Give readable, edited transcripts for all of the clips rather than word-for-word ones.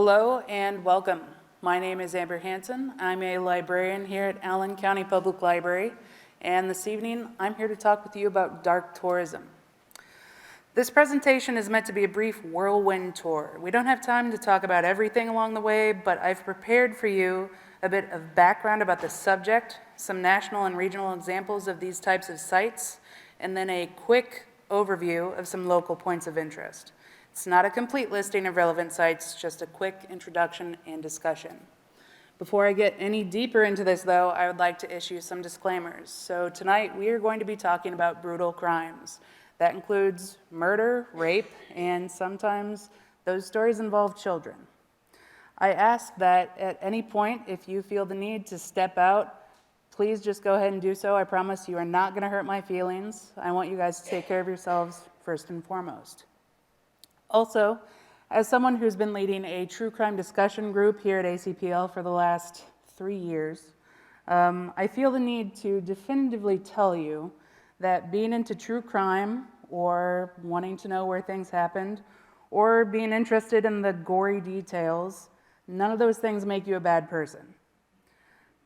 Hello and welcome. My name is Amber Hansen. I'm a librarian here at Allen County Public Library, and this evening I'm here to talk with you about dark tourism. This presentation is meant to be a brief whirlwind tour. We don't have time to talk about everything along the way, but I've prepared for you a bit of background about the subject, some national and regional examples of these types of sites, and then a quick overview of some local points of interest. It's not a complete listing of relevant sites, just a quick introduction and discussion. Before I get any deeper into this, though, I would like to issue some disclaimers. So tonight we are going to be talking about brutal crimes. That includes murder, rape, and sometimes those stories involve children. I ask that at any point, if you feel the need to step out, please just go ahead and do so. I promise you are not going to hurt my feelings. I want you guys to take care of yourselves first and foremost. Also, as someone who's been leading a true crime discussion group here at ACPL for the last 3 years, I feel the need to definitively tell you that being into true crime or wanting to know where things happened or being interested in the gory details, none of those things make you a bad person.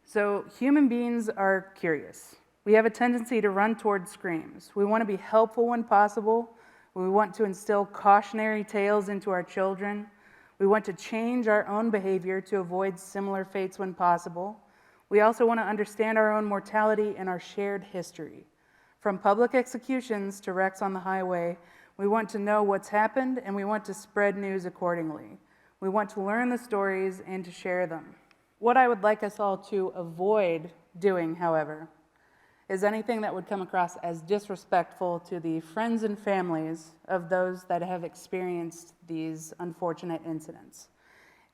So human beings are curious. We have a tendency to run toward screams. We want to be helpful when possible. We want to instill cautionary tales into our children. We want to change our own behavior to avoid similar fates when possible. We also want to understand our own mortality and our shared history. From public executions to wrecks on the highway, we want to know what's happened and we want to spread news accordingly. We want to learn the stories and to share them. What I would like us all to avoid doing, however, is anything that would come across as disrespectful to the friends and families of those that have experienced these unfortunate incidents.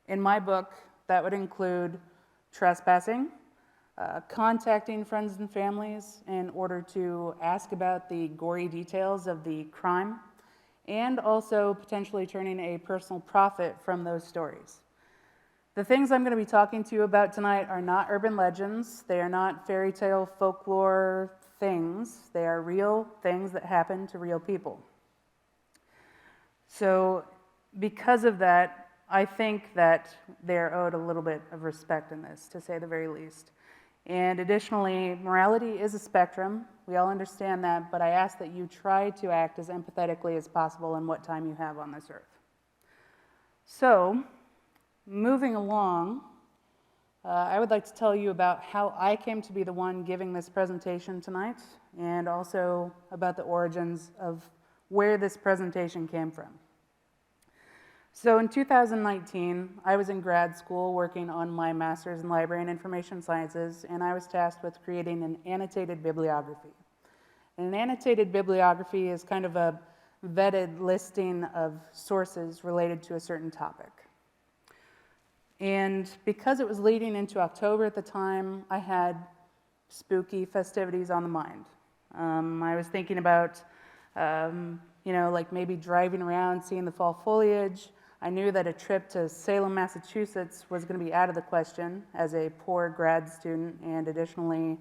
In my book, that would include trespassing, contacting friends and families in order to ask about the gory details of the crime, and also potentially turning a personal profit from those stories. The things I'm going to be talking to you about tonight are not urban legends. They are not fairy tale folklore things. They are real things that happen to real people. So because of that, I think that they're owed a little bit of respect in this, to say the very least. And additionally, morality is a spectrum. We all understand that, but I ask that you try to act as empathetically as possible in what time you have on this earth. So, moving along, I would like to tell you about how I came to be the one giving this presentation tonight, and also about the origins of where this presentation came from. So in 2019, I was in grad school working on my master's in library and information sciences, and I was tasked with creating an annotated bibliography. And an annotated bibliography is kind of a vetted listing of sources related to a certain topic. And because it was leading into October at the time, I had spooky festivities on the mind. I was thinking about, like maybe driving around, seeing the fall foliage. I knew that a trip to Salem, Massachusetts was going to be out of the question as a poor grad student, and additionally,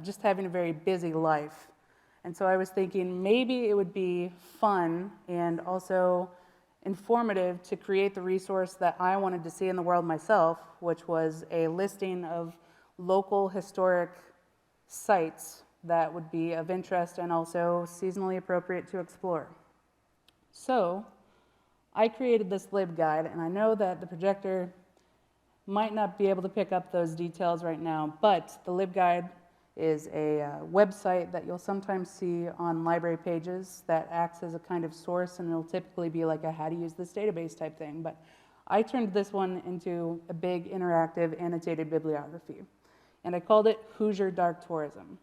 just having a very busy life. And so I was thinking maybe it would be fun and also informative to create the resource that I wanted to see in the world myself, which was a listing of local historic sites that would be of interest and also seasonally appropriate to explore. So I created this LibGuide, and I know that the projector might not be able to pick up those details right now, but the LibGuide is a website that you'll sometimes see on library pages that acts as a kind of source, and it'll typically be like a how to use this database type thing. But I turned this one into a big interactive annotated bibliography, and I called it Hoosier Dark Tourism.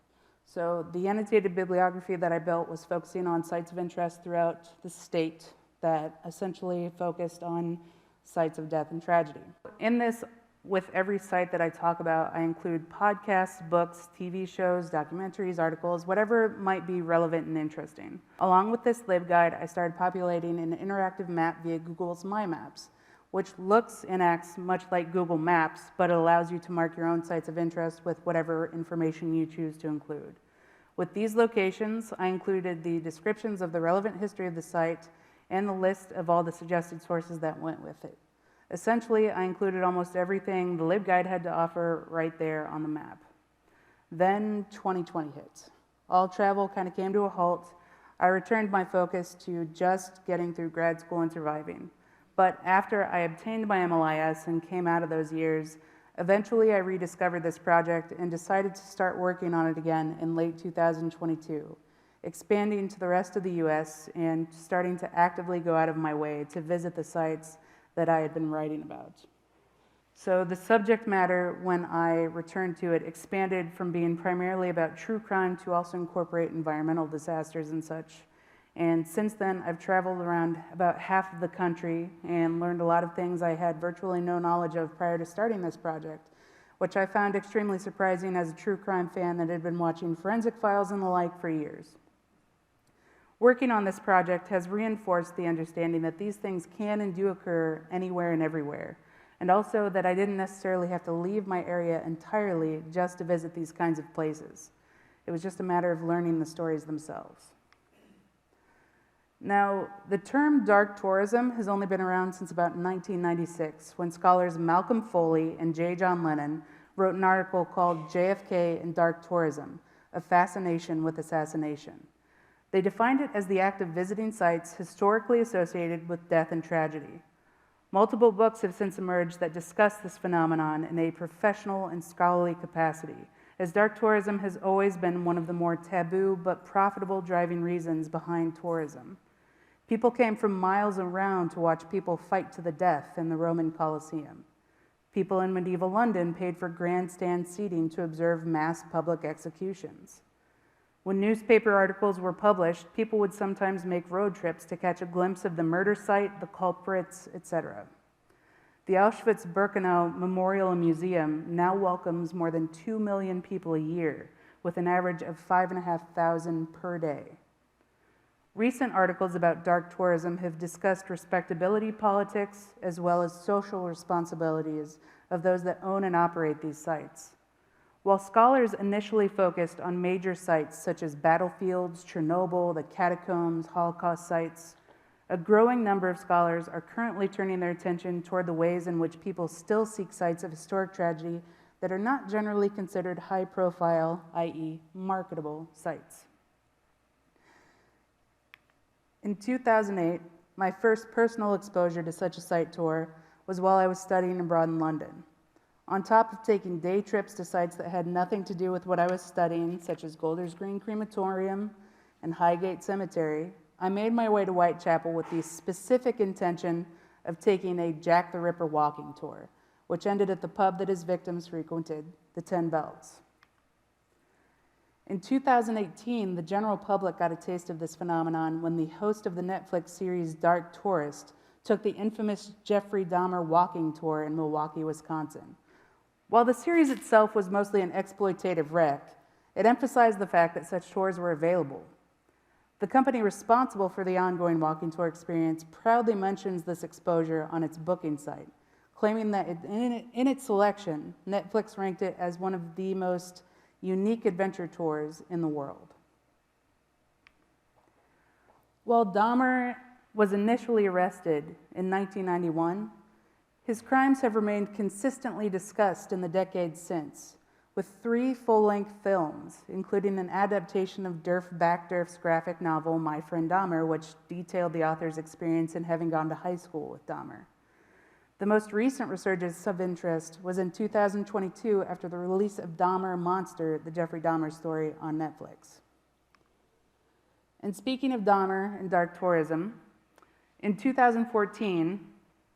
So the annotated bibliography that I built was focusing on sites of interest throughout the state that essentially focused on sites of death and tragedy. In this, with every site that I talk about, I include podcasts, books, TV shows, documentaries, articles, whatever might be relevant and interesting. Along with this LibGuide, I started populating an interactive map via Google's My Maps, which looks and acts much like Google Maps, but it allows you to mark your own sites of interest with whatever information you choose to include. With these locations, I included the descriptions of the relevant history of the site and the list of all the suggested sources that went with it. Essentially, I included almost everything the LibGuide had to offer right there on the map. Then 2020 hit. All travel kind of came to a halt. I returned my focus to just getting through grad school and surviving. But after I obtained my MLIS and came out of those years, eventually I rediscovered this project and decided to start working on it again in late 2022, expanding to the rest of the US and starting to actively go out of my way to visit the sites that I had been writing about. So the subject matter, when I returned to it, expanded from being primarily about true crime to also incorporate environmental disasters and such. And since then, I've traveled around about half of the country and learned a lot of things I had virtually no knowledge of prior to starting this project, which I found extremely surprising as a true crime fan that had been watching Forensic Files and the like for years. Working on this project has reinforced the understanding that these things can and do occur anywhere and everywhere, and also that I didn't necessarily have to leave my area entirely just to visit these kinds of places. It was just a matter of learning the stories themselves. Now, the term dark tourism has only been around since about 1996, when scholars Malcolm Foley and J. John Lennon wrote an article called JFK and Dark Tourism, A Fascination with Assassination. They defined it as the act of visiting sites historically associated with death and tragedy. Multiple books have since emerged that discuss this phenomenon in a professional and scholarly capacity, as dark tourism has always been one of the more taboo but profitable driving reasons behind tourism. People came from miles around to watch people fight to the death in the Roman Colosseum. People in medieval London paid for grandstand seating to observe mass public executions. When newspaper articles were published, people would sometimes make road trips to catch a glimpse of the murder site, the culprits, etc. The Auschwitz-Birkenau Memorial and Museum now welcomes more than 2 million people a year, with an average of 5,500 per day. Recent articles about dark tourism have discussed respectability politics as well as social responsibilities of those that own and operate these sites. While scholars initially focused on major sites such as battlefields, Chernobyl, the catacombs, Holocaust sites, a growing number of scholars are currently turning their attention toward the ways in which people still seek sites of historic tragedy that are not generally considered high profile, i.e., marketable sites. In 2008, my first personal exposure to such a site tour was while I was studying abroad in London. On top of taking day trips to sites that had nothing to do with what I was studying, such as Golders Green Crematorium and Highgate Cemetery, I made my way to Whitechapel with the specific intention of taking a Jack the Ripper walking tour, which ended at the pub that his victims frequented, the 10 Bells. In 2018, the general public got a taste of this phenomenon when the host of the Netflix series Dark Tourist took the infamous Jeffrey Dahmer walking tour in Milwaukee, Wisconsin. While the series itself was mostly an exploitative wreck, it emphasized the fact that such tours were available. The company responsible for the ongoing walking tour experience proudly mentions this exposure on its booking site, claiming that in its selection, Netflix ranked it as one of the most unique adventure tours in the world. While Dahmer was initially arrested in 1991, his crimes have remained consistently discussed in the decades since, with 3 full-length films, including an adaptation of Durf Backdurf's graphic novel, My Friend Dahmer, which detailed the author's experience in having gone to high school with Dahmer. The most recent resurgence of interest was in 2022 after the release of Dahmer Monster, the Jeffrey Dahmer story on Netflix. And speaking of Dahmer and dark tourism, in 2014,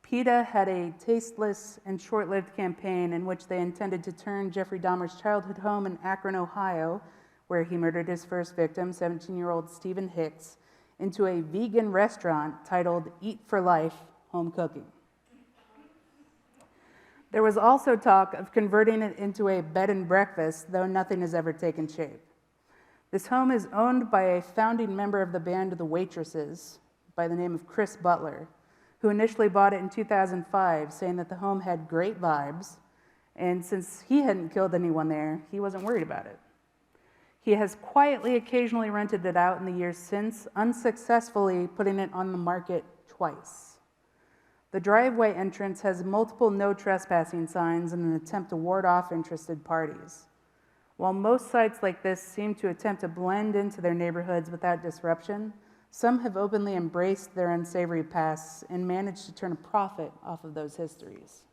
PETA had a tasteless and short-lived campaign in which they intended to turn Jeffrey Dahmer's childhood home in Akron, Ohio, where he murdered his first victim, 17-year-old Stephen Hicks, into a vegan restaurant titled Eat for Life Home Cooking. There was also talk of converting it into a bed and breakfast, though nothing has ever taken shape. This home is owned by a founding member of the band The Waitresses by the name of Chris Butler, who initially bought it in 2005, saying that the home had great vibes, and since he hadn't killed anyone there, he wasn't worried about it. He has quietly occasionally rented it out in the years since, unsuccessfully putting it on the market twice. The driveway entrance has multiple no trespassing signs in an attempt to ward off interested parties. While most sites like this seem to attempt to blend into their neighborhoods without disruption, some have openly embraced their unsavory pasts and managed to turn a profit off of those histories.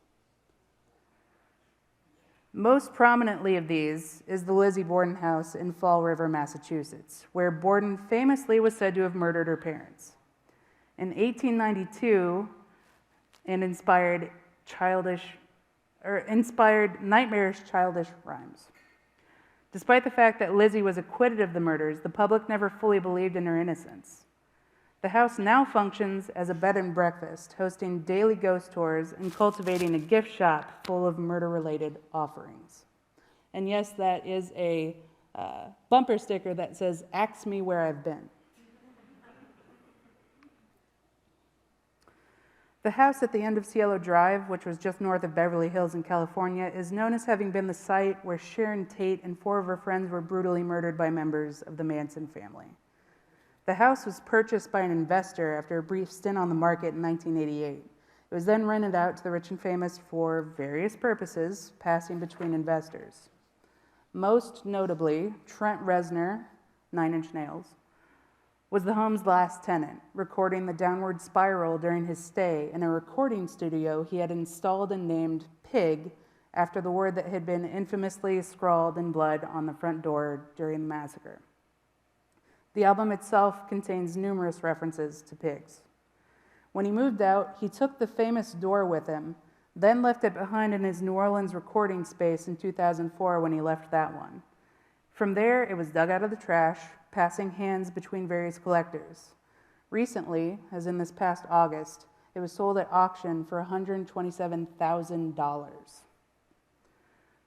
Most prominently of these is the Lizzie Borden house in Fall River, Massachusetts, where Borden famously was said to have murdered her parents. In 1892, and inspired nightmarish childish rhymes. Despite the fact that Lizzie was acquitted of the murders, the public never fully believed in her innocence. The house now functions as a bed and breakfast, hosting daily ghost tours and cultivating a gift shop full of murder-related offerings. And yes, that is a bumper sticker that says, "Ask me where I've been." The house at the end of Cielo Drive, which was just north of Beverly Hills in California, is known as having been the site where Sharon Tate and 4 of her friends were brutally murdered by members of the Manson family. The house was purchased by an investor after a brief stint on the market in 1988. It was then rented out to the rich and famous for various purposes, passing between investors. Most notably, Trent Reznor, 9 Inch Nails, was the home's last tenant, recording the downward spiral during his stay in a recording studio he had installed and named Pig after the word that had been infamously scrawled in blood on the front door during the massacre. The album itself contains numerous references to pigs. When he moved out, he took the famous door with him, then left it behind in his New Orleans recording space in 2004 when he left that one. From there, it was dug out of the trash, passing hands between various collectors. Recently, as in this past August, it was sold at auction for $127,000.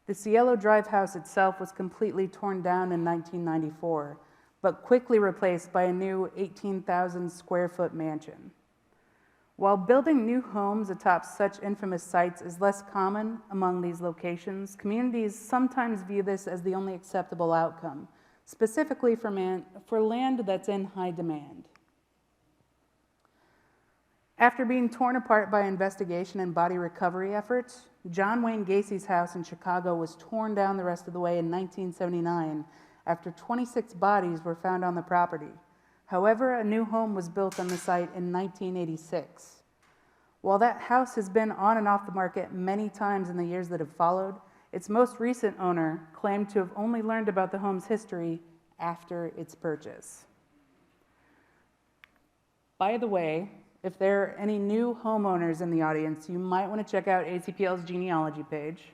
The Cielo Drive house itself was completely torn down in 1994, but quickly replaced by a new 18,000 square foot mansion. While building new homes atop such infamous sites is less common among these locations, communities sometimes view this as the only acceptable outcome, specifically for land that's in high demand. After being torn apart by investigation and body recovery efforts, John Wayne Gacy's house in Chicago was torn down the rest of the way in 1979 after 26 bodies were found on the property. However, a new home was built on the site in 1986. While that house has been on and off the market many times in the years that have followed, its most recent owner claimed to have only learned about the home's history after its purchase. By the way, if there are any new homeowners in the audience, you might want to check out ACPL's genealogy page.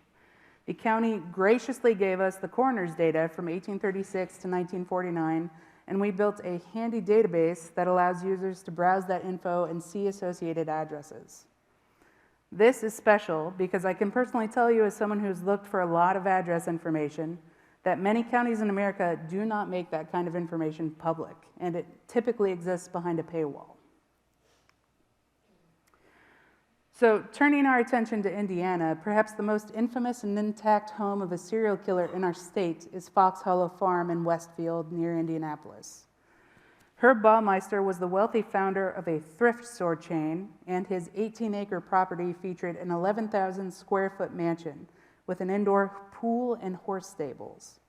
The county graciously gave us the coroner's data from 1836 to 1949, and we built a handy database that allows users to browse that info and see associated addresses. This is special because I can personally tell you, as someone who's looked for a lot of address information, that many counties in America do not make that kind of information public, and it typically exists behind a paywall. So, turning our attention to Indiana, perhaps the most infamous and intact home of a serial killer in our state is Fox Hollow Farm in Westfield near Indianapolis. Herb Baumeister was the wealthy founder of a thrift store chain, and his 18-acre property featured an 11,000 square foot mansion with an indoor pool and horse stables.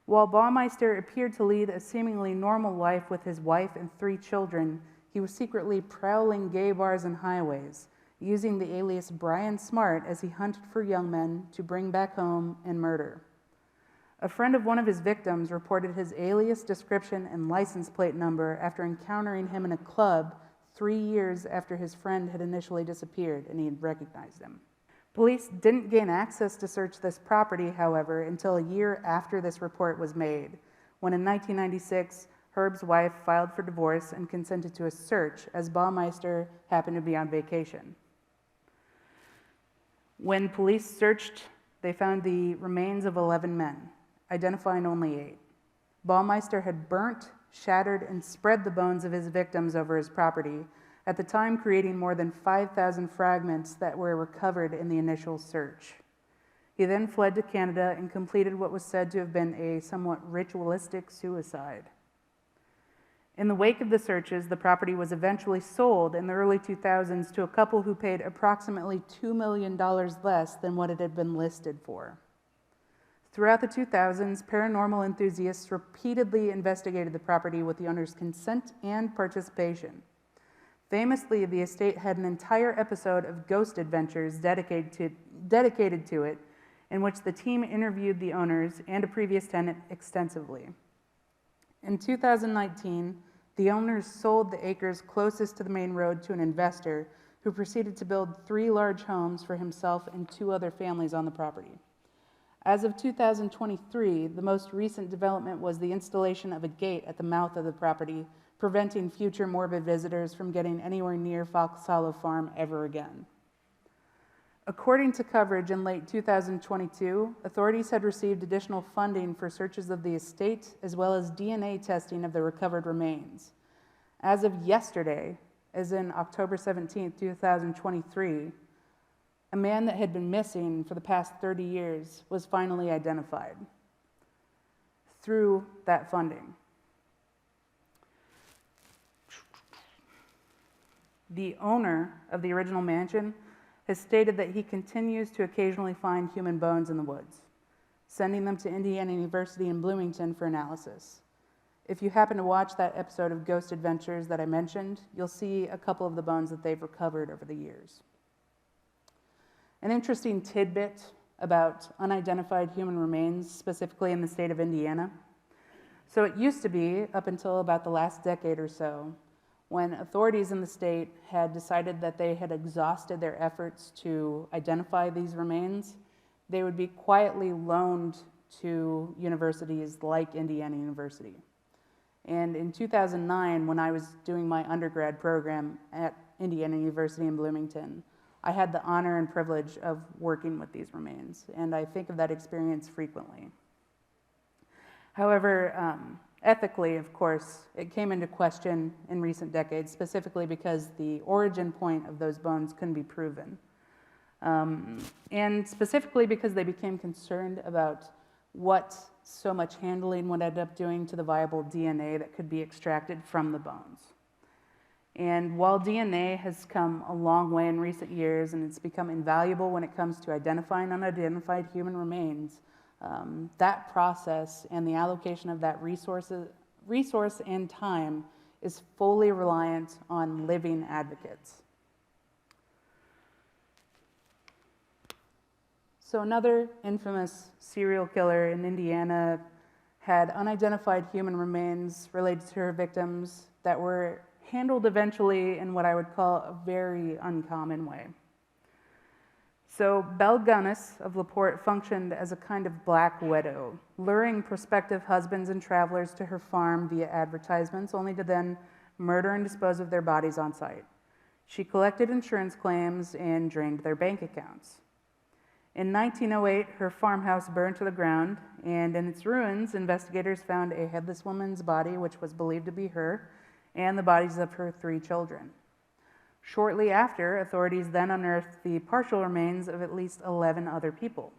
While Baumeister appeared to lead a seemingly normal life with his wife and 3 children, he was secretly prowling gay bars and highways, using the alias Brian Smart as he hunted for young men to bring back home and murder. A friend of one of his victims reported his alias, description, and license plate number after encountering him in a club 3 years after his friend had initially disappeared and he had recognized him. Police didn't gain access to search this property, however, until a year after this report was made, when in 1996, Herb's wife filed for divorce and consented to a search as Baumeister happened to be on vacation. When police searched, they found the remains of 11 men, identifying only 8. Baumeister had burnt, shattered, and spread the bones of his victims over his property, at the time creating more than 5,000 fragments that were recovered in the initial search. He then fled to Canada and completed what was said to have been a somewhat ritualistic suicide. In the wake of the searches, the property was eventually sold in the early 2000s to a couple who paid approximately $2 million less than what it had been listed for. Throughout the 2000s, paranormal enthusiasts repeatedly investigated the property with the owner's consent and participation. Famously, the estate had an entire episode of Ghost Adventures dedicated to it, in which the team interviewed the owners and a previous tenant extensively. In 2019, the owners sold the acres closest to the main road to an investor who proceeded to build 3 large homes for himself and 2 other families on the property. As of 2023, the most recent development was the installation of a gate at the mouth of the property, preventing future morbid visitors from getting anywhere near Fox Hollow Farm ever again. According to coverage in late 2022, authorities had received additional funding for searches of the estate as well as DNA testing of the recovered remains. As of yesterday, as in October 17, 2023, a man that had been missing for the past 30 years was finally identified through that funding. The owner of the original mansion has stated that he continues to occasionally find human bones in the woods, sending them to Indiana University in Bloomington for analysis. If you happen to watch that episode of Ghost Adventures that I mentioned, you'll see a couple of the bones that they've recovered over the years. An interesting tidbit about unidentified human remains, specifically in the state of Indiana. So it used to be, up until about the last decade or so, when authorities in the state had decided that they had exhausted their efforts to identify these remains, they would be quietly loaned to universities like Indiana University. And in 2009, when I was doing my undergrad program at Indiana University in Bloomington, I had the honor and privilege of working with these remains, and I think of that experience frequently. However, ethically, of course, it came into question in recent decades, specifically because the origin point of those bones couldn't be proven. And specifically because they became concerned about what so much handling would end up doing to the viable DNA that could be extracted from the bones. And while DNA has come a long way in recent years and it's become invaluable when it comes to identifying unidentified human remains, that process and the allocation of that resource and time is fully reliant on living advocates. So another infamous serial killer in Indiana had unidentified human remains related to her victims that were handled eventually in what I would call a very uncommon way. So Belle Gunness of LaPorte functioned as a kind of black widow, luring prospective husbands and travelers to her farm via advertisements, only to then murder and dispose of their bodies on site. She collected insurance claims and drained their bank accounts. In 1908, her farmhouse burned to the ground, and in its ruins, investigators found a headless woman's body, which was believed to be her, and the bodies of her 3 children. Shortly after, authorities then unearthed the partial remains of at least 11 other people.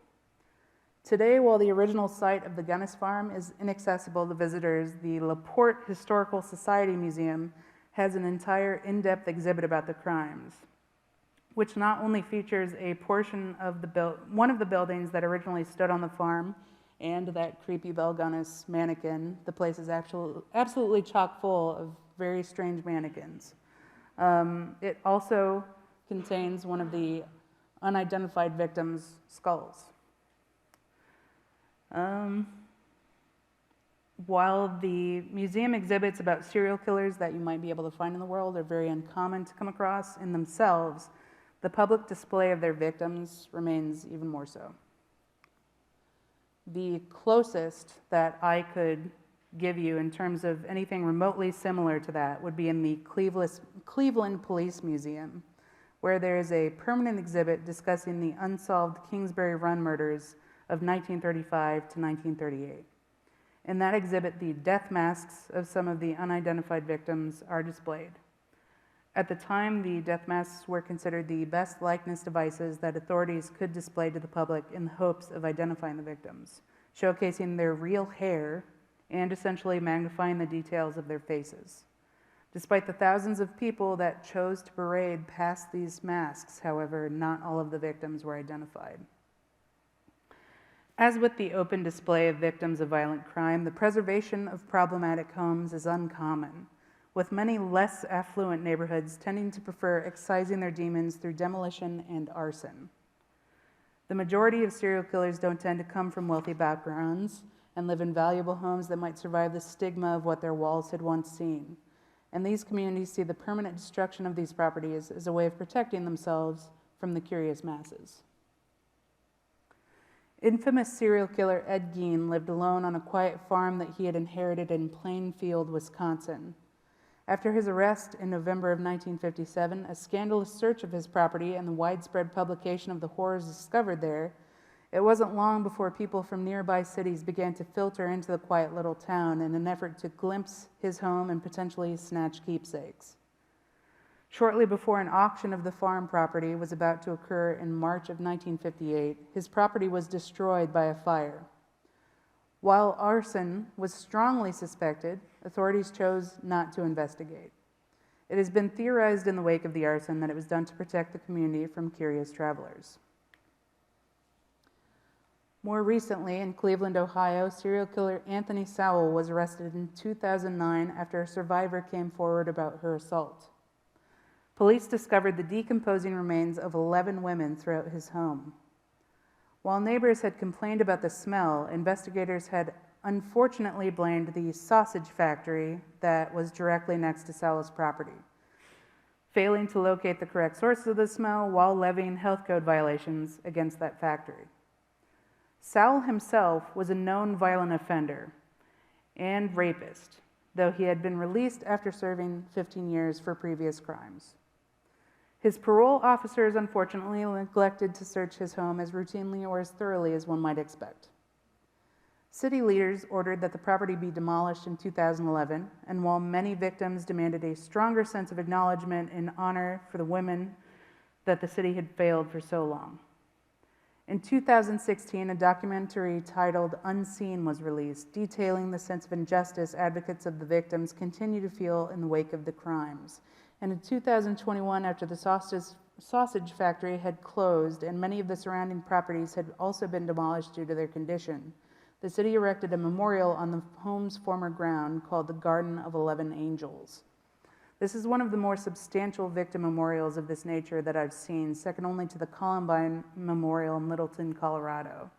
Today, while the original site of the Gunness farm is inaccessible to visitors, the LaPorte Historical Society Museum has an entire in-depth exhibit about the crimes, which not only features a portion of one of the buildings that originally stood on the farm and that creepy Belle Gunness mannequin. The place is absolutely chock full of very strange mannequins. It also contains one of the unidentified victims' skulls. While the museum exhibits about serial killers that you might be able to find in the world are very uncommon to come across in themselves, the public display of their victims remains even more so. The closest that I could give you in terms of anything remotely similar to that would be in the Cleveland Police Museum, where there is a permanent exhibit discussing the unsolved Kingsbury Run murders of 1935 to 1938. In that exhibit, the death masks of some of the unidentified victims are displayed. At the time, the death masks were considered the best likeness devices that authorities could display to the public in the hopes of identifying the victims, showcasing their real hair and essentially magnifying the details of their faces. Despite the thousands of people that chose to parade past these masks, however, not all of the victims were identified. As with the open display of victims of violent crime, the preservation of problematic homes is uncommon, with many less affluent neighborhoods tending to prefer excising their demons through demolition and arson. The majority of serial killers don't tend to come from wealthy backgrounds and live in valuable homes that might survive the stigma of what their walls had once seen. And these communities see the permanent destruction of these properties as a way of protecting themselves from the curious masses. Infamous serial killer Ed Gein lived alone on a quiet farm that he had inherited in Plainfield, Wisconsin. After his arrest in November of 1957, a scandalous search of his property and the widespread publication of the horrors discovered there, it wasn't long before people from nearby cities began to filter into the quiet little town in an effort to glimpse his home and potentially snatch keepsakes. Shortly before an auction of the farm property was about to occur in March of 1958, his property was destroyed by a fire. While arson was strongly suspected, authorities chose not to investigate. It has been theorized in the wake of the arson that it was done to protect the community from curious travelers. More recently, in Cleveland, Ohio, serial killer Anthony Sowell was arrested in 2009 after a survivor came forward about her assault. Police discovered the decomposing remains of 11 women throughout his home. While neighbors had complained about the smell, investigators had unfortunately blamed the sausage factory that was directly next to Sowell's property, failing to locate the correct source of the smell while levying health code violations against that factory. Sowell himself was a known violent offender and rapist, though he had been released after serving 15 years for previous crimes. His parole officers unfortunately neglected to search his home as routinely or as thoroughly as one might expect. City leaders ordered that the property be demolished in 2011, and while many victims demanded a stronger sense of acknowledgement and honor for the women that the city had failed for so long. In 2016, a documentary titled Unseen was released, detailing the sense of injustice advocates of the victims continue to feel in the wake of the crimes. And in 2021, after the sausage factory had closed and many of the surrounding properties had also been demolished due to their condition, the city erected a memorial on the home's former ground called the Garden of 11 Angels. This is one of the more substantial victim memorials of this nature that I've seen, second only to the Columbine Memorial in Littleton, Colorado.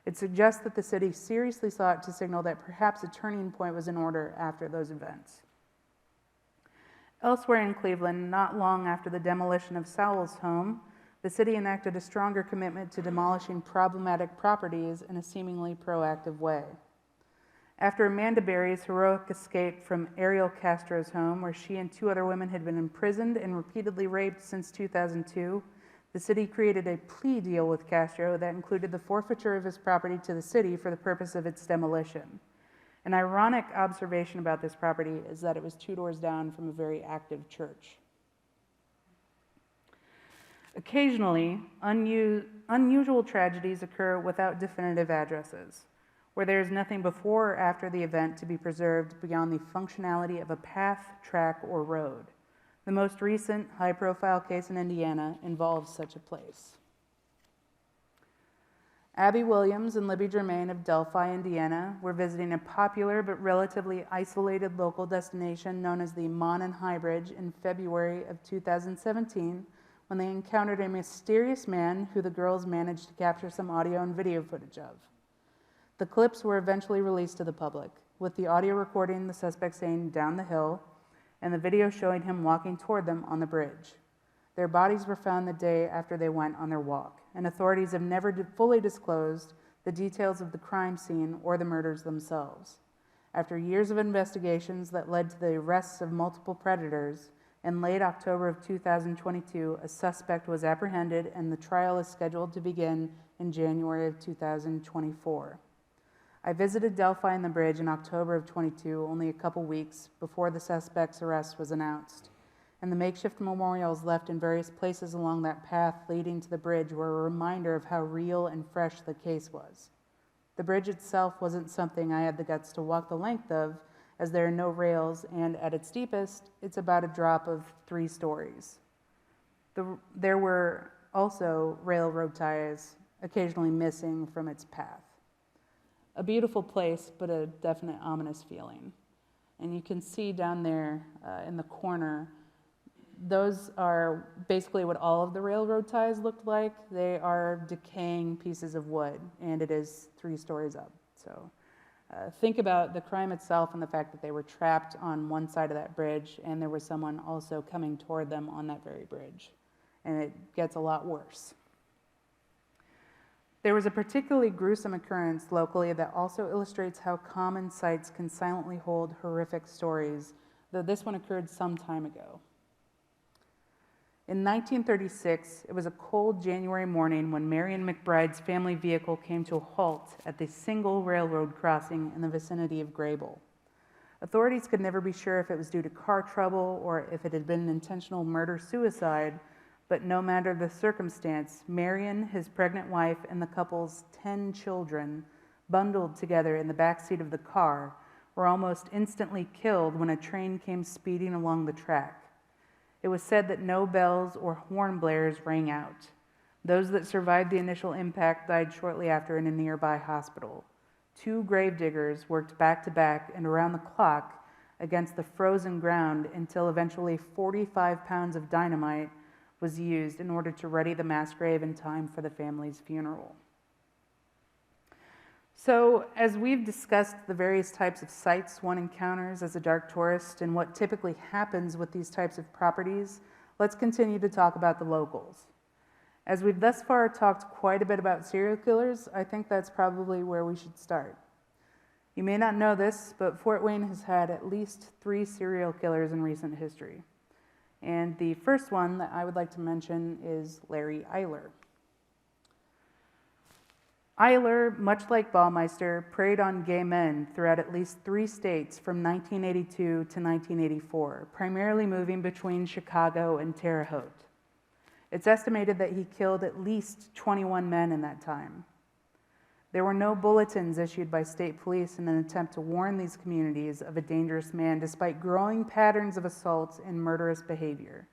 It suggests that the city seriously sought to signal that perhaps a turning point was in order after those events. Elsewhere in Cleveland, not long after the demolition of Sowell's home, the city enacted a stronger commitment to demolishing problematic properties in a seemingly proactive way. After Amanda Berry's heroic escape from Ariel Castro's home, where she and 2 other women had been imprisoned and repeatedly raped since 2002, the city created a plea deal with Castro that included the forfeiture of his property to the city for the purpose of its demolition. An ironic observation about this property is that it was 2 doors down from a very active church. Occasionally, unusual tragedies occur without definitive addresses, where there is nothing before or after the event to be preserved beyond the functionality of a path, track, or road. The most recent high-profile case in Indiana involves such a place. Abby Williams and Libby Germain of Delphi, Indiana, were visiting a popular but relatively isolated local destination known as the Mon and High Bridge in February of 2017 when they encountered a mysterious man who the girls managed to capture some audio and video footage of. The clips were eventually released to the public, with the audio recording the suspect saying "down the hill" and the video showing him walking toward them on the bridge. Their bodies were found the day after they went on their walk, and authorities have never fully disclosed the details of the crime scene or the murders themselves. After years of investigations that led to the arrests of multiple predators, in late October of 2022, a suspect was apprehended and the trial is scheduled to begin in January of 2024. I visited Delphi and the bridge in October of 22, only a couple weeks before the suspect's arrest was announced, and the makeshift memorials left in various places along that path leading to the bridge were a reminder of how real and fresh the case was. The bridge itself wasn't something I had the guts to walk the length of, as there are no rails, and at its deepest, it's about a drop of 3 stories. There were also railroad ties occasionally missing from its path. A beautiful place, but a definite ominous feeling. And you can see down there in the corner, those are basically what all of the railroad ties looked like. They are decaying pieces of wood, and it is 3 stories up. So think about the crime itself and the fact that they were trapped on one side of that bridge, and there was someone also coming toward them on that very bridge. And it gets a lot worse. There was a particularly gruesome occurrence locally that also illustrates how common sites can silently hold horrific stories, though this one occurred some time ago. In 1936, it was a cold January morning when Marion McBride's family vehicle came to a halt at the single railroad crossing in the vicinity of Grable. Authorities could never be sure if it was due to car trouble or if it had been an intentional murder-suicide, but no matter the circumstance, Marion, his pregnant wife, and the couple's 10 children, bundled together in the backseat of the car, were almost instantly killed when a train came speeding along the track. It was said that no bells or horn blares rang out. Those that survived the initial impact died shortly after in a nearby hospital. 2 gravediggers worked back to back and around the clock against the frozen ground until eventually 45 pounds of dynamite was used in order to ready the mass grave in time for the family's funeral. So, as we've discussed the various types of sites one encounters as a dark tourist and what typically happens with these types of properties, let's continue to talk about the locals. As we've thus far talked quite a bit about serial killers, I think that's probably where we should start. You may not know this, but Fort Wayne has had at least 3 serial killers in recent history. And the first one that I would like to mention is Larry Eyler. Eyler, much like Baumeister, preyed on gay men throughout at least 3 states from 1982 to 1984, primarily moving between Chicago and Terre Haute. It's estimated that he killed at least 21 men in that time. There were no bulletins issued by state police in an attempt to warn these communities of a dangerous man, despite growing patterns of assaults and murderous behavior.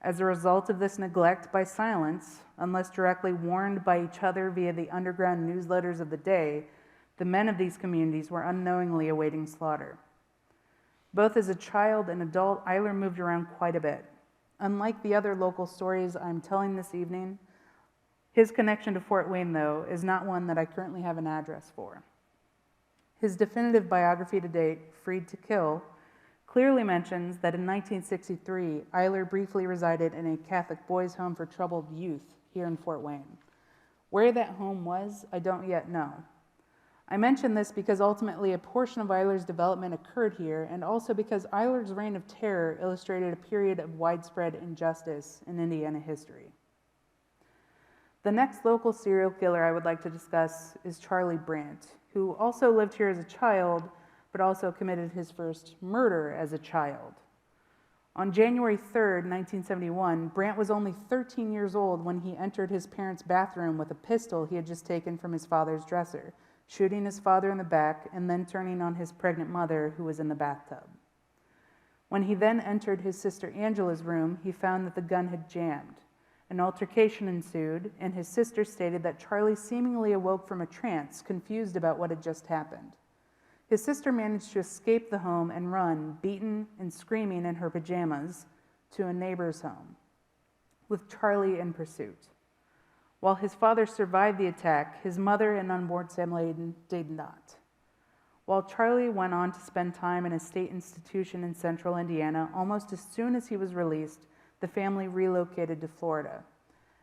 As a result of this neglect by silence, unless directly warned by each other via the underground newsletters of the day, the men of these communities were unknowingly awaiting slaughter. Both as a child and adult, Eyler moved around quite a bit. Unlike the other local stories I'm telling this evening, his connection to Fort Wayne, though, is not one that I currently have an address for. His definitive biography to date, Freed to Kill, clearly mentions that in 1963, Eyler briefly resided in a Catholic boys' home for troubled youth here in Fort Wayne. Where that home was, I don't yet know. I mention this because ultimately a portion of Eyler's development occurred here, and also because Eyler's reign of terror illustrated a period of widespread injustice in Indiana history. The next local serial killer I would like to discuss is Charlie Brandt, who also lived here as a child, but also committed his first murder as a child. On January 3rd, 1971, Brandt was only 13 years old when he entered his parents' bathroom with a pistol he had just taken from his father's dresser, shooting his father in the back and then turning on his pregnant mother, who was in the bathtub. When he then entered his sister Angela's room, he found that the gun had jammed. An altercation ensued, and his sister stated that Charlie seemingly awoke from a trance, confused about what had just happened. His sister managed to escape the home and run, beaten and screaming in her pajamas, to a neighbor's home, with Charlie in pursuit. While his father survived the attack, his mother and unborn son did not. While Charlie went on to spend time in a state institution in central Indiana, almost as soon as he was released, the family relocated to Florida.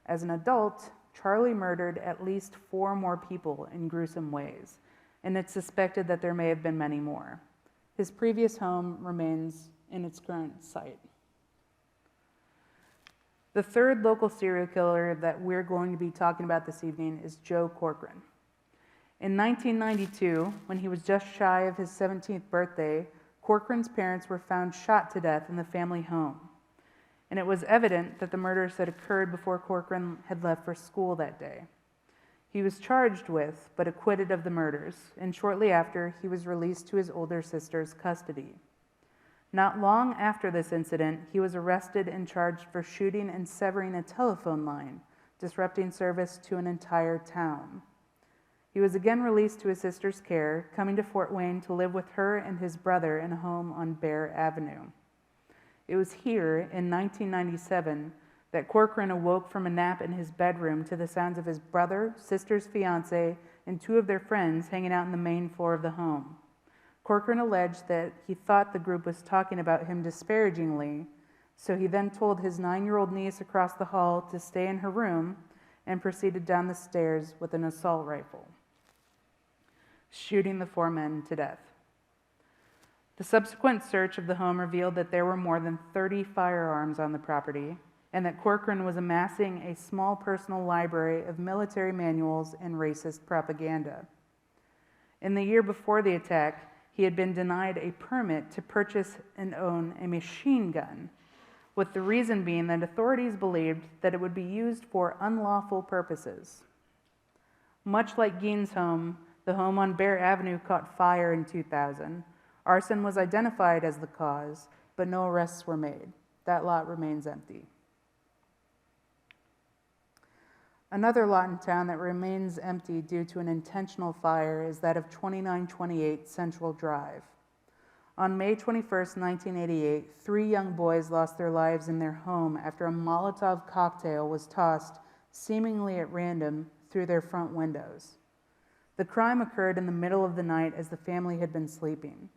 As an adult, Charlie murdered at least 4 more people in gruesome ways, and it's suspected that there may have been many more. His previous home remains in its current site. The third local serial killer that we're going to be talking about this evening is Joe Corcoran. In 1992, when he was just shy of his 17th birthday, Corcoran's parents were found shot to death in the family home. And it was evident that the murders had occurred before Corcoran had left for school that day. He was charged with, but acquitted of the murders, and shortly after, he was released to his older sister's custody. Not long after this incident, he was arrested and charged for shooting and severing a telephone line, disrupting service to an entire town. He was again released to his sister's care, coming to Fort Wayne to live with her and his brother in a home on Bear Avenue. It was here, in 1997, that Corcoran awoke from a nap in his bedroom to the sounds of his brother, sister's fiancé, and two of their friends hanging out on the main floor of the home. Corcoran alleged that he thought the group was talking about him disparagingly, so he then told his 9-year-old niece across the hall to stay in her room and proceeded down the stairs with an assault rifle, shooting the 4 men to death. The subsequent search of the home revealed that there were more than 30 firearms on the property, and that Corcoran was amassing a small personal library of military manuals and racist propaganda. In the year before the attack, he had been denied a permit to purchase and own a machine gun, with the reason being that authorities believed that it would be used for unlawful purposes. Much like Gein's home, the home on Bear Avenue caught fire in 2000. Arson was identified as the cause, but no arrests were made. That lot remains empty. Another lot in town that remains empty due to an intentional fire is that of 2928 Central Drive. On May 21, 1988, 3 young boys lost their lives in their home after a Molotov cocktail was tossed, seemingly at random, through their front windows. The crime occurred in the middle of the night as the family had been sleeping.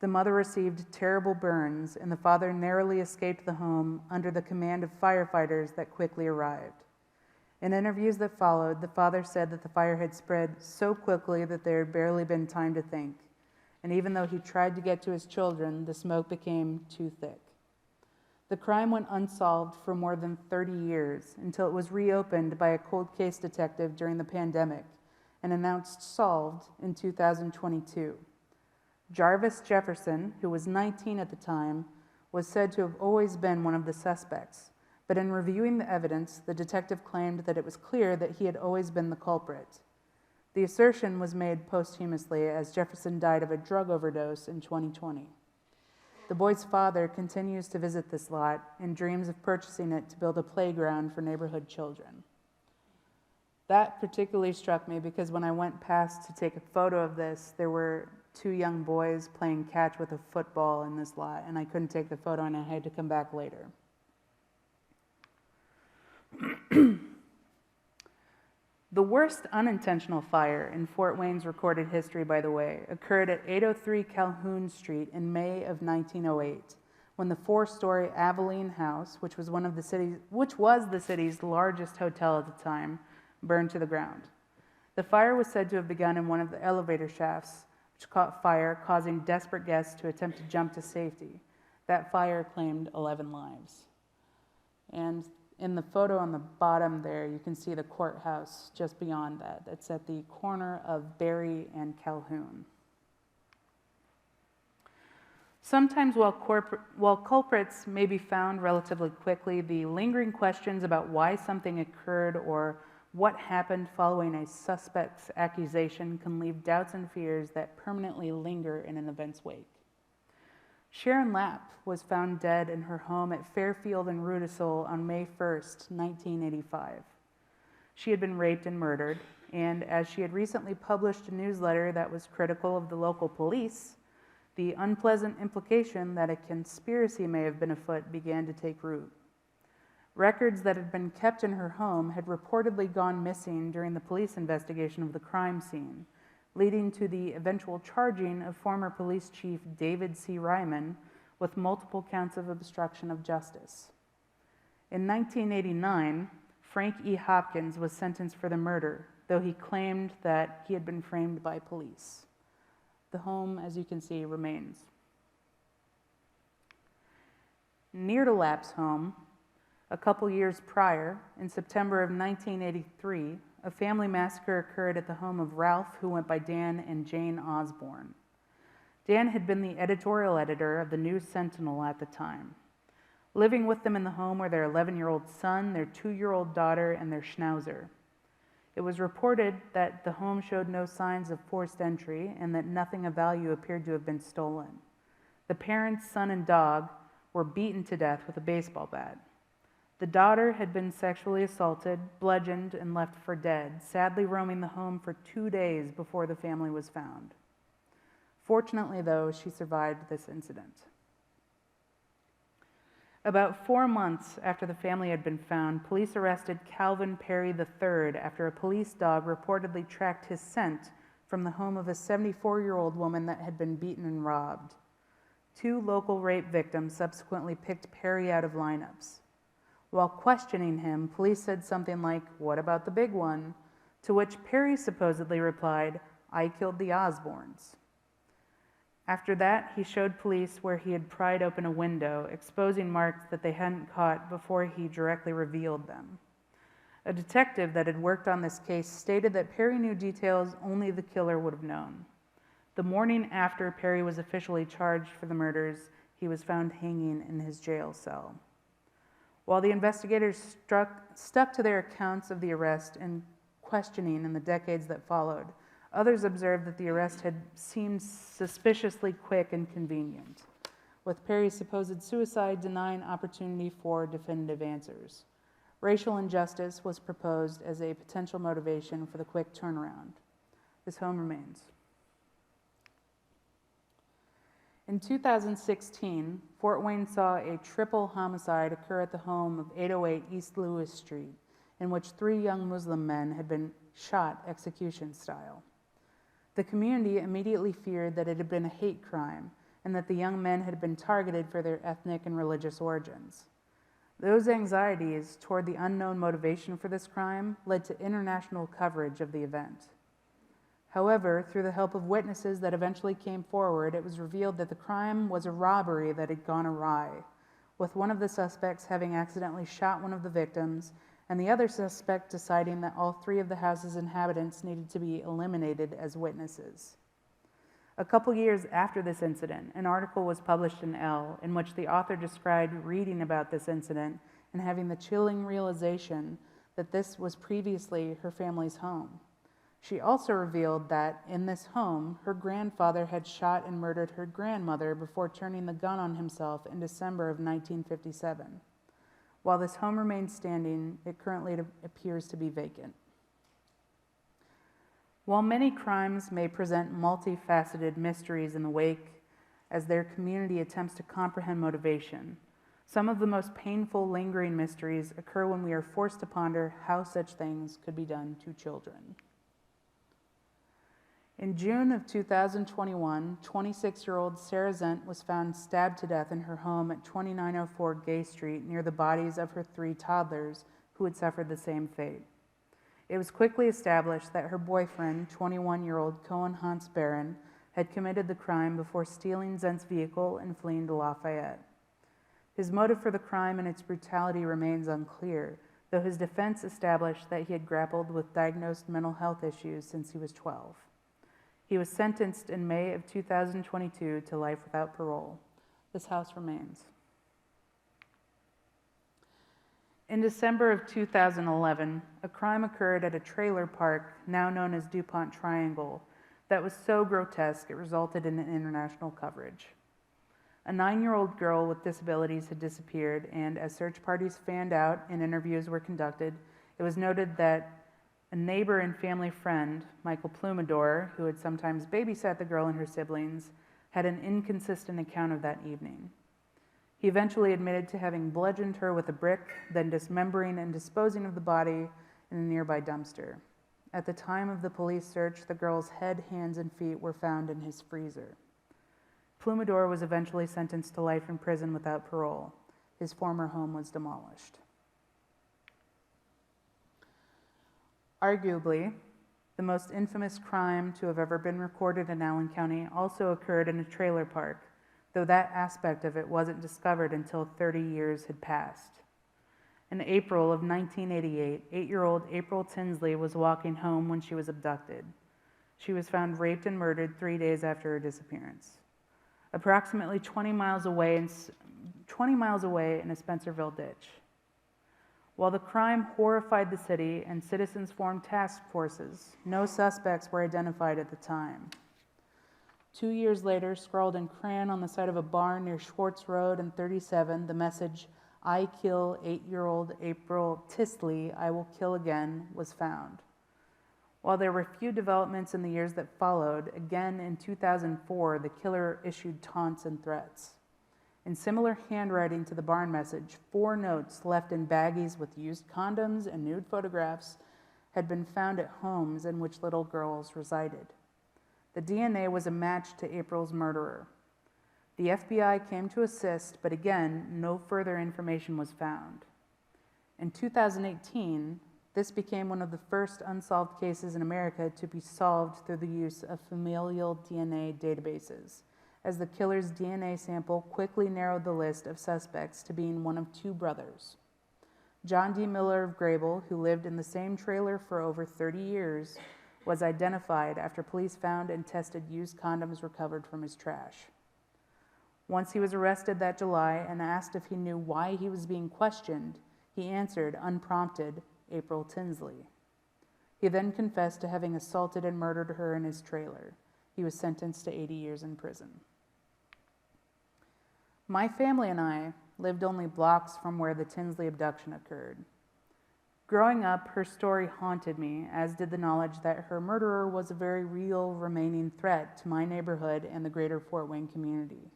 The mother received terrible burns, and the father narrowly escaped the home under the command of firefighters that quickly arrived. In interviews that followed, the father said that the fire had spread so quickly that there had barely been time to think. And even though he tried to get to his children, the smoke became too thick. The crime went unsolved for more than 30 years until it was reopened by a cold case detective during the pandemic and announced solved in 2022. Jarvis Jefferson, who was 19 at the time, was said to have always been one of the suspects. But in reviewing the evidence, the detective claimed that it was clear that he had always been the culprit. The assertion was made posthumously as Jefferson died of a drug overdose in 2020. The boy's father continues to visit this lot and dreams of purchasing it to build a playground for neighborhood children. That particularly struck me because when I went past to take a photo of this, there were 2 young boys playing catch with a football in this lot, and I couldn't take the photo and I had to come back later. The worst unintentional fire in Fort Wayne's recorded history, by the way, occurred at 803 Calhoun Street in May of 1908, when the 4-story Aveline House, which was the city's largest hotel at the time, burned to the ground. The fire was said to have begun in one of the elevator shafts, which caught fire, causing desperate guests to attempt to jump to safety. That fire claimed 11 lives. And in the photo on the bottom there, you can see the courthouse just beyond that. It's at the corner of Berry and Calhoun. Sometimes while culprits may be found relatively quickly, the lingering questions about why something occurred or what happened following a suspect's accusation can leave doubts and fears that permanently linger in an event's wake. Sharon Lapp was found dead in her home at Fairfield and Rudisill on May 1st, 1985. She had been raped and murdered, and as she had recently published a newsletter that was critical of the local police, the unpleasant implication that a conspiracy may have been afoot began to take root. Records that had been kept in her home had reportedly gone missing during the police investigation of the crime scene, leading to the eventual charging of former police chief David C. Ryman with multiple counts of obstruction of justice. In 1989, Frank E. Hopkins was sentenced for the murder, though he claimed that he had been framed by police. The home, as you can see, remains. Near to Lapp's home, a couple years prior, in September of 1983, a family massacre occurred at the home of Ralph, who went by Dan, and Jane Osborne. Dan had been the editorial editor of the News Sentinel at the time. Living with them in the home were their 11-year-old son, their 2-year-old daughter, and their schnauzer. It was reported that the home showed no signs of forced entry and that nothing of value appeared to have been stolen. The parents, son, and dog were beaten to death with a baseball bat. The daughter had been sexually assaulted, bludgeoned, and left for dead, sadly roaming the home for 2 days before the family was found. Fortunately, though, she survived this incident. About 4 months after the family had been found, police arrested Calvin Perry III after a police dog reportedly tracked his scent from the home of a 74-year-old woman that had been beaten and robbed. 2 local rape victims subsequently picked Perry out of lineups. While questioning him, police said something like, "What about the big one?" To which Perry supposedly replied, "I killed the Osborns." After that, he showed police where he had pried open a window, exposing marks that they hadn't caught before he directly revealed them. A detective that had worked on this case stated that Perry knew details only the killer would have known. The morning after Perry was officially charged for the murders, he was found hanging in his jail cell. While the investigators stuck to their accounts of the arrest and questioning in the decades that followed, others observed that the arrest had seemed suspiciously quick and convenient, with Perry's supposed suicide denying opportunity for definitive answers. Racial injustice was proposed as a potential motivation for the quick turnaround. This home remains. In 2016, Fort Wayne saw a triple homicide occur at the home of 808 East Lewis Street, in which 3 young Muslim men had been shot execution style. The community immediately feared that it had been a hate crime and that the young men had been targeted for their ethnic and religious origins. Those anxieties toward the unknown motivation for this crime led to international coverage of the event. However, through the help of witnesses that eventually came forward, it was revealed that the crime was a robbery that had gone awry, with one of the suspects having accidentally shot one of the victims and the other suspect deciding that all 3 of the house's inhabitants needed to be eliminated as witnesses. A couple years after this incident, an article was published in Elle in which the author described reading about this incident and having the chilling realization that this was previously her family's home. She also revealed that in this home, her grandfather had shot and murdered her grandmother before turning the gun on himself in December of 1957. While this home remains standing, it currently appears to be vacant. While many crimes may present multifaceted mysteries in the wake as their community attempts to comprehend motivation, some of the most painful, lingering mysteries occur when we are forced to ponder how such things could be done to children. In June of 2021, 26-year-old Sarah Zent was found stabbed to death in her home at 2904 Gay Street near the bodies of her 3 toddlers who had suffered the same fate. It was quickly established that her boyfriend, 21-year-old Cohen Hans Barron, had committed the crime before stealing Zent's vehicle and fleeing to Lafayette. His motive for the crime and its brutality remains unclear, though his defense established that he had grappled with diagnosed mental health issues since he was 12. He was sentenced in May of 2022 to life without parole. This house remains. In December of 2011, a crime occurred at a trailer park now known as DuPont Triangle that was so grotesque it resulted in international coverage. A 9-year-old girl with disabilities had disappeared, and as search parties fanned out and interviews were conducted, it was noted that a neighbor and family friend, Michael Plumidor, who had sometimes babysat the girl and her siblings, had an inconsistent account of that evening. He eventually admitted to having bludgeoned her with a brick, then dismembering and disposing of the body in a nearby dumpster. At the time of the police search, the girl's head, hands, and feet were found in his freezer. Plumidor was eventually sentenced to life in prison without parole. His former home was demolished. Arguably, the most infamous crime to have ever been recorded in Allen County also occurred in a trailer park, though that aspect of it wasn't discovered until 30 years had passed. In April of 1988, 8-year-old April Tinsley was walking home when she was abducted. She was found raped and murdered 3 days after her disappearance. Approximately 20 miles away in a Spencerville ditch. While the crime horrified the city and citizens formed task forces, no suspects were identified at the time. 2 years later, scrawled in crayon on the side of a barn near Schwartz Road and 37, the message, "I kill 8-year-old April Tisley, I will kill again," was found. While there were few developments in the years that followed, again in 2004, the killer issued taunts and threats. In similar handwriting to the barn message, 4 notes left in baggies with used condoms and nude photographs had been found at homes in which little girls resided. The DNA was a match to April's murderer. The FBI came to assist, but again, no further information was found. In 2018, this became one of the first unsolved cases in America to be solved through the use of familial DNA databases, as the killer's DNA sample quickly narrowed the list of suspects to being one of 2 brothers. John D. Miller of Grable, who lived in the same trailer for over 30 years, was identified after police found and tested used condoms recovered from his trash. Once he was arrested that July and asked if he knew why he was being questioned, he answered, unprompted, "April Tinsley." He then confessed to having assaulted and murdered her in his trailer. He was sentenced to 80 years in prison. My family and I lived only blocks from where the Tinsley abduction occurred. Growing up, her story haunted me, as did the knowledge that her murderer was a very real remaining threat to my neighborhood and the greater Fort Wayne community.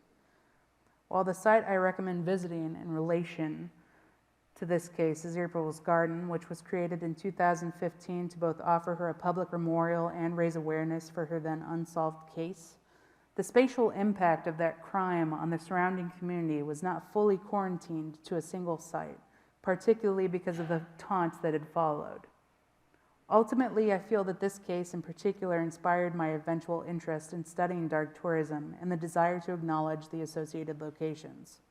While the site I recommend visiting in relation to this case is April's Garden, which was created in 2015 to both offer her a public memorial and raise awareness for her then unsolved case, the spatial impact of that crime on the surrounding community was not fully quarantined to a single site, particularly because of the taunts that had followed. Ultimately, I feel that this case in particular inspired my eventual interest in studying dark tourism and the desire to acknowledge the associated locations.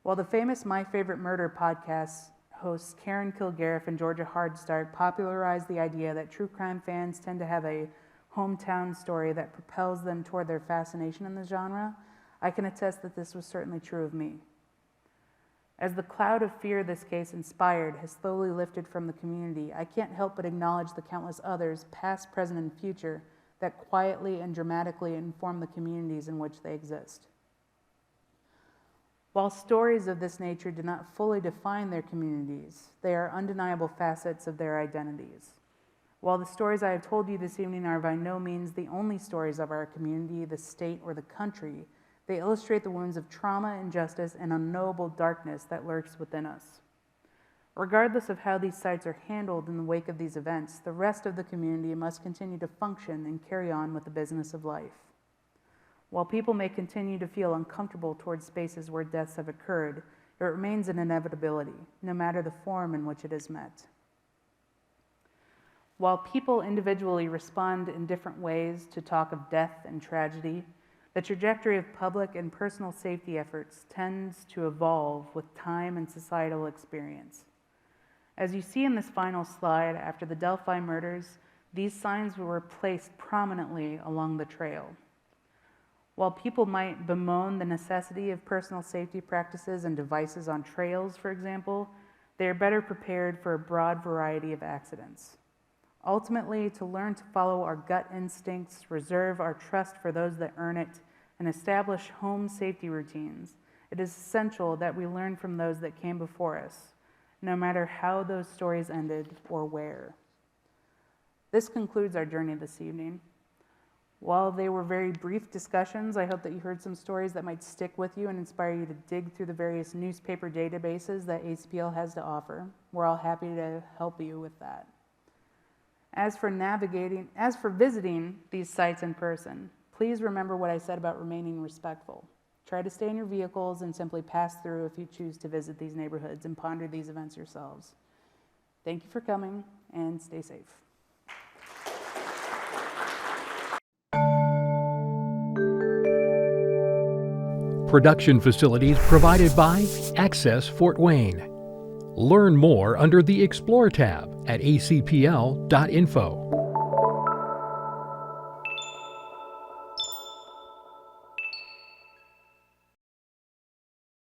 While the famous My Favorite Murder podcast hosts Karen Kilgariff and Georgia Hardstark popularized the idea that true crime fans tend to have a hometown story that propels them toward their fascination in the genre, I can attest that this was certainly true of me. As the cloud of fear this case inspired has slowly lifted from the community, I can't help but acknowledge the countless others, past, present, and future, that quietly and dramatically inform the communities in which they exist. While stories of this nature do not fully define their communities, they are undeniable facets of their identities. While the stories I have told you this evening are by no means the only stories of our community, the state, or the country, they illustrate the wounds of trauma, injustice, and unknowable darkness that lurks within us. Regardless of how these sites are handled in the wake of these events, the rest of the community must continue to function and carry on with the business of life. While people may continue to feel uncomfortable towards spaces where deaths have occurred, it remains an inevitability, no matter the form in which it is met. While people individually respond in different ways to talk of death and tragedy, the trajectory of public and personal safety efforts tends to evolve with time and societal experience. As you see in this final slide, after the Delphi murders, these signs were placed prominently along the trail. While people might bemoan the necessity of personal safety practices and devices on trails, for example, they are better prepared for a broad variety of accidents. Ultimately, to learn to follow our gut instincts, reserve our trust for those that earn it, and establish home safety routines, it is essential that we learn from those that came before us, no matter how those stories ended or where. This concludes our journey this evening. While they were very brief discussions, I hope that you heard some stories that might stick with you and inspire you to dig through the various newspaper databases that ACPL has to offer. We're all happy to help you with that. As for visiting these sites in person, please remember what I said about remaining respectful. Try to stay in your vehicles and simply pass through if you choose to visit these neighborhoods and ponder these events yourselves. Thank you for coming, and stay safe. Production facilities provided by Access Fort Wayne. Learn more under the Explore tab at acpl.info.